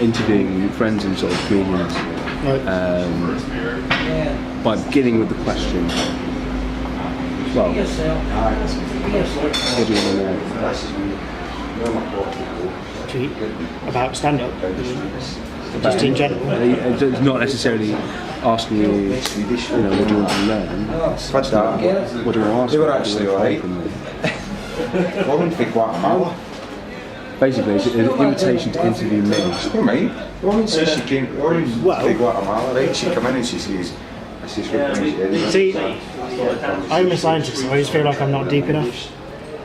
interviewing friends and sort of comedians by beginning with the question, well, what do you want to know? About stand-up? Just in general? It's not necessarily asking you, what do you want to learn? What do you want to ask? They were actually alright. One big Guatemala. Basically, it's an invitation to interview me. Oh, mate. Woman says she came to big Guatemala, right? She come in and she says, see, I'm a scientist, so I just feel like I'm not deep enough.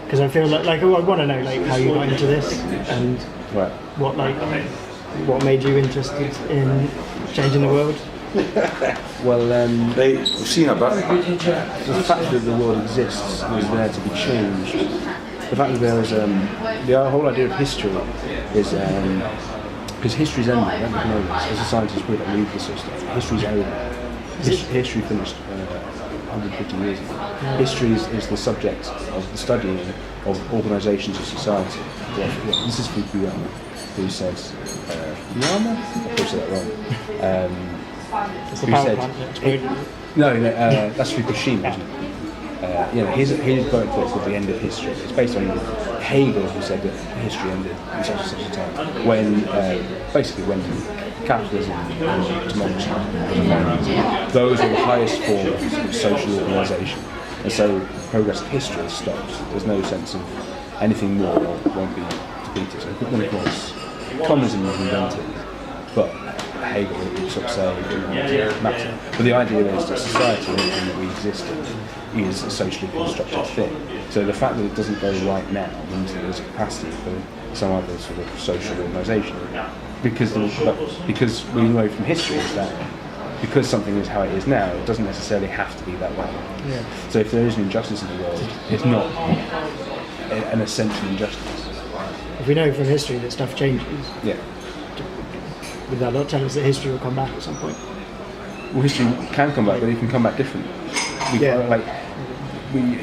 Because I feel like I want to know how you got into this and what made you interested in changing the world. Well, we've seen a bit. The fact that the world exists is there to be changed. The fact that there is the whole idea of history is because history's ended. I don't know this. As a scientist, we don't read this sort of stuff. History's over. History finished 150 years ago. History is the subject of the studying of organisations of society. This is Pete Gwynne, who says, Yama? I probably said that wrong. It's the power plant. That's Fukushima, isn't it? His book called The End of History. It's based on Hegel, who said that history ended in such and such a time. When capitalism and democracy, those are the highest form of social organisation. And so progress of history has stopped. There's no sense of anything more won't be defeated. So then of course, communism was invented, but Hegel would sort of say it doesn't matter. But the idea is that society, everything that we exist in, is a socially constructed thing. So the fact that it doesn't go right now means that there's a capacity for some other sort of social organisation. Because we know from history is that because something is how it is now, it doesn't necessarily have to be that way. Yeah. So if there is an injustice in the world, it's not an essential injustice. If we know from history that stuff changes, would that not tell us that history will come back at some point? Well, history can come back, but it can come back differently.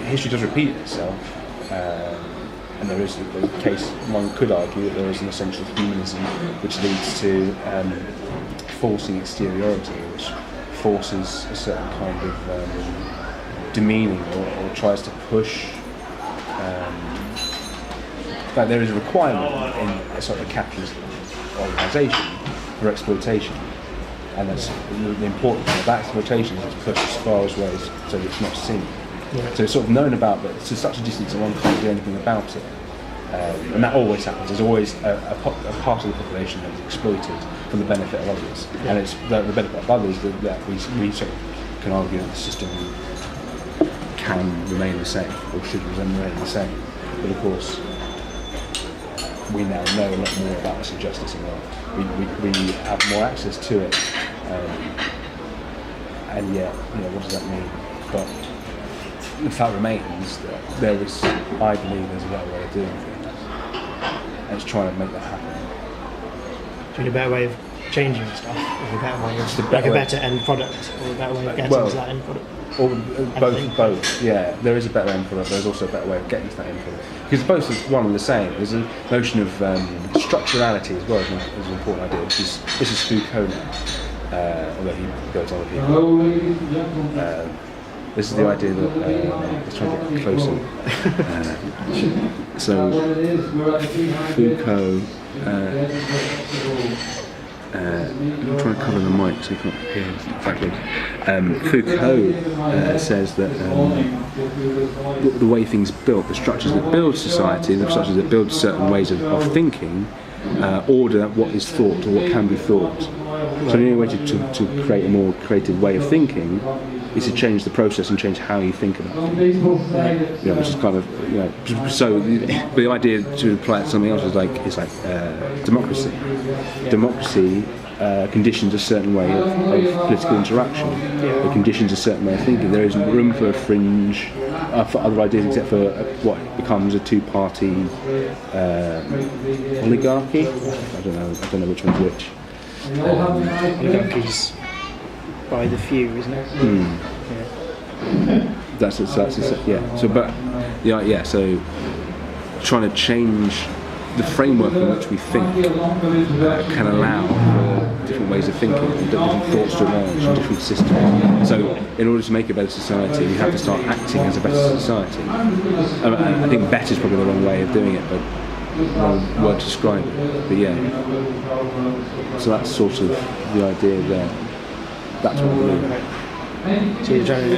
History does repeat itself, and there is the case. One could argue that there is an essential humanism which leads to forcing exteriority, which forces a certain kind of demeaning or tries to push. But there is a requirement in a sort of capitalist organisation for exploitation, and that's the important thing. That exploitation is pushed as far as ways so that it's not seen. Yeah. So it's sort of known about, but to such a distance that one can't do anything about it. And that always happens. There's always a part of the population that is exploited for the benefit of others, and it's the benefit of others that we sort of can argue that the system can remain the same or should remain the same. But of course, we now know a lot more about this injustice in the world. We have more access to it, and yet, what does that mean? But the fact remains that I believe there's a better way of doing things, and it's trying to make that happen. Do you need a better way of changing stuff, or a better way of a better end product, or a better way of getting to that end product? Or both. Yeah, there is a better end product. There's also a better way of getting to that end product, because both are one and the same. There's a notion of structurality as well as an important idea. This is Foucault now, although he goes on with people. This is the idea that let's try to get closer. So Foucault. I'm trying to cover the mic so you can't hear exactly. Foucault says that the way things built, the structures that build society, the structures that build certain ways of thinking, order what is thought or what can be thought. So the only way to create a more creative way of thinking is to change the process and change how you think about things. Which is kind of, so the idea to apply it to something else is like democracy. Democracy conditions a certain way of political interaction. It conditions a certain way of thinking. There isn't room for a fringe, for other ideas except for what becomes a two-party oligarchy. I don't know which one's which. Oligarchies by the few, isn't it? So trying to change the framework in which we think can allow for different ways of thinking, and different thoughts to emerge, and different systems. So in order to make a better society, we have to start acting as a better society. I think better is probably the wrong way of doing it, but wrong word to describe it. But yeah, so that's sort of the idea there. That's what we're doing. So you're trying to,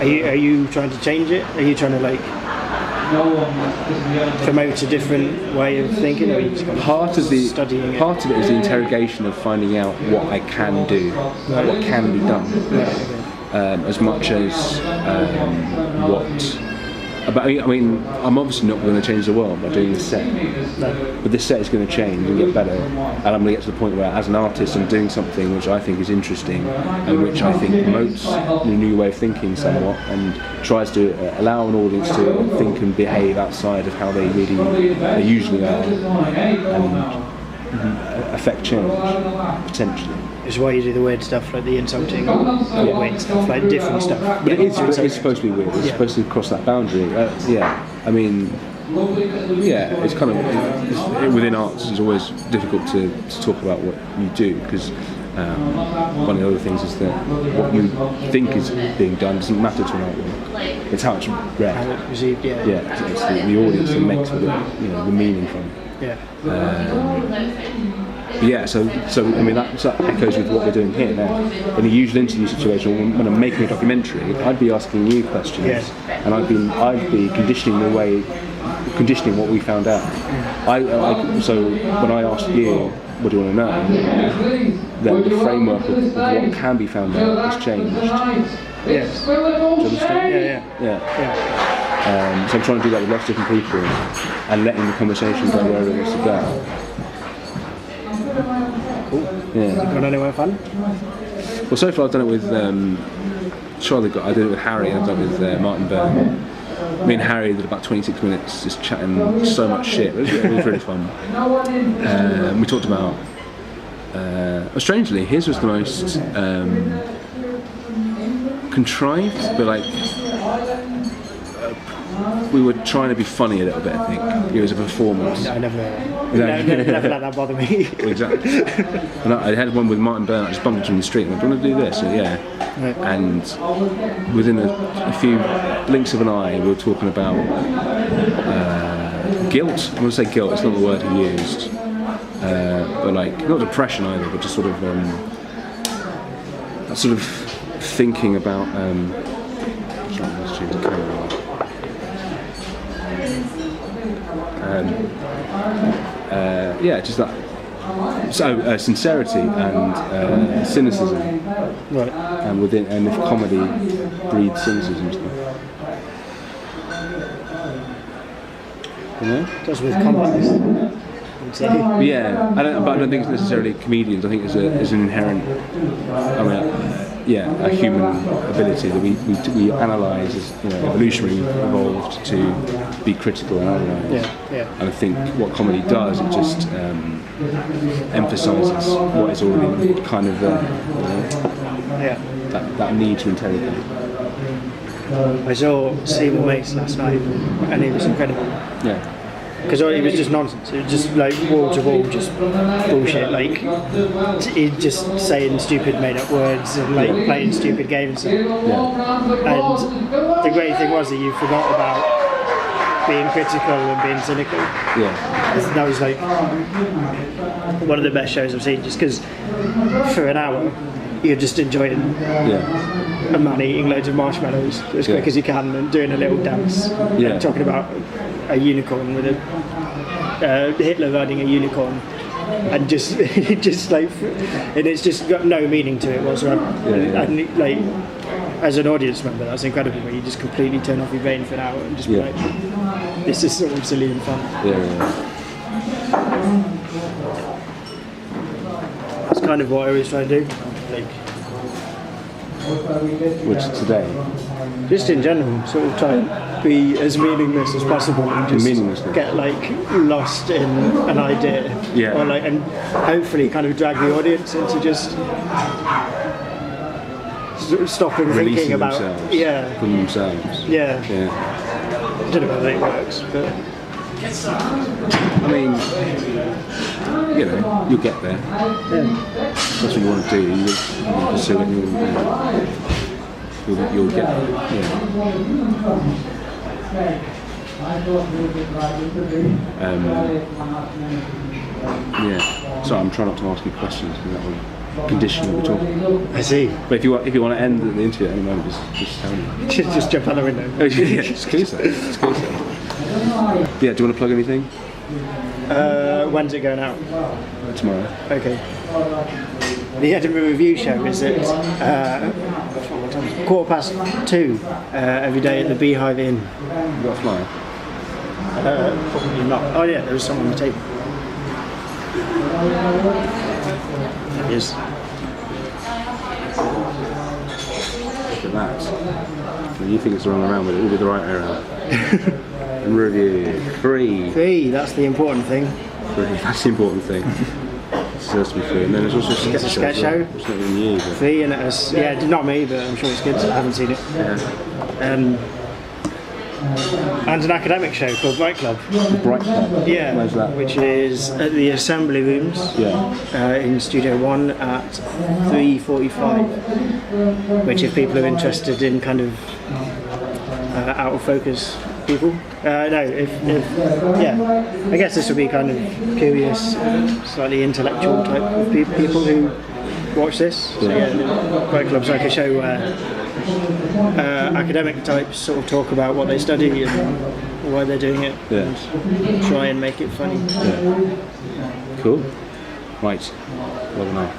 are you trying to change it? Are you trying to like promote a different way of thinking, or are you just kind of studying it? Part of it is the interrogation of finding out what I can do, what can be done, as much as what. But I mean, I'm obviously not going to change the world by doing this set, but this set is going to change and get better, and I'm going to get to the point where, as an artist, I'm doing something which I think is interesting and which I think promotes a new way of thinking somewhat, and tries to allow an audience to think and behave outside of how they really usually are, and affect change potentially. Which is why you do the weird stuff, like the insulting, weird stuff, like different stuff. But it's supposed to be weird. It's supposed to cross that boundary. I mean, it's kind of within arts. It's always difficult to talk about what you do, because one of the other things is that what you think is being done doesn't matter to an artwork. It's how it's read. How it's received, it's the audience that makes the meaning from it. So I mean that echoes with what we're doing here now. In a usual interview situation, when I'm making a documentary, I'd be asking you questions, and I'd be conditioning what we found out. So when I asked you, what do you want to know? Then the framework of what can be found out has changed. Yes. Do you understand? Yeah. So I'm trying to do that with lots of different people, and letting the conversation go wherever it wants to go. Cool. Yeah. Got anywhere fun? Well, so far I've done it with I did it with Harry, and I've done it with Martin Byrne. Me and Harry did about 26 minutes just chatting so much shit. It was really fun. We talked about strangely, his was the most contrived, but like we were trying to be funny a little bit. I think it was a performance. I never let that bother me. Exactly. And I had one with Martin Byrne. I just bumped into him in the street and I went, "Do you want to do this?" So, yeah. Right. And within a few blinks of an eye, we were talking about guilt. I want to say guilt. It's not the word he used, but like not depression either, but just sort of that sort of thinking about. Let's change the camera. Just that. So sincerity and cynicism, right? And if comedy breeds cynicism, you know, just with comedies. Yeah, but I don't think it's necessarily comedians. I think it's an inherent. A human ability that we analyse as evolutionary evolved to be critical and analyse. And I think what comedy does, it just emphasises what is already kind of there. That need to interrogate. I saw Seymour Mace last night, and it was incredible. Yeah. Because it was just nonsense. It was just like wall to wall, just bullshit. Like he's just saying stupid made-up words and like playing stupid games. And the great thing was that you forgot about being critical and being cynical. Yeah. That was like one of the best shows I've seen. Just because for an hour you're just enjoying a man eating loads of marshmallows as quick as you can and doing a little dance. And talking about a unicorn with Hitler riding a unicorn, and just like, and it's just got no meaning to it whatsoever. And like, as an audience member, that's incredible. Where you just completely turn off your brain for an hour and just be like, this is sort of silly and fun. That's kind of what I always try to do. Like, which today? Just in general, sort of try and be as meaningless as possible and just get like lost in an idea, or like, and hopefully kind of drag the audience into just stopping releasing thinking about themselves, from themselves. I don't know how that works, but I mean, you know, you'll get there. That's what you want to do. You'll pursue it. You'll get there. Yeah. So I'm trying not to ask you questions because that will condition what we're talking. I see. But if you want to end the interview at any moment, just tell me. Just jump out the window. Yeah, it's cool. Yeah. Do you want to plug anything? When's it going out? Tomorrow. Okay. The Edinburgh Revue show is at 2:15 every day at the Beehive Inn. You got a flyer? Probably not. Oh yeah, there was some on the table. There it is. Look at that. When you think it's the wrong way around, but it will be the right way around. And review. Free. Free, that's the important thing. Free. That's the important thing. It deserves to be free. And then there's also a sketch show. Sketch show. It's not even you, but Free, and it was, not me, but I'm sure it's good. I haven't seen it. yeah. And an academic show called Bright Club. The Bright Club. Yeah, Where's that? which is at the Assembly Rooms in Studio 1 at 3:45. Which, if people are interested in kind of out of focus people, I guess this would be kind of curious, slightly intellectual type of people who watch this. So Bright Club's like a show where academic types sort of talk about what they study and why they're doing it, and try and make it funny. Cool. Right. Well done.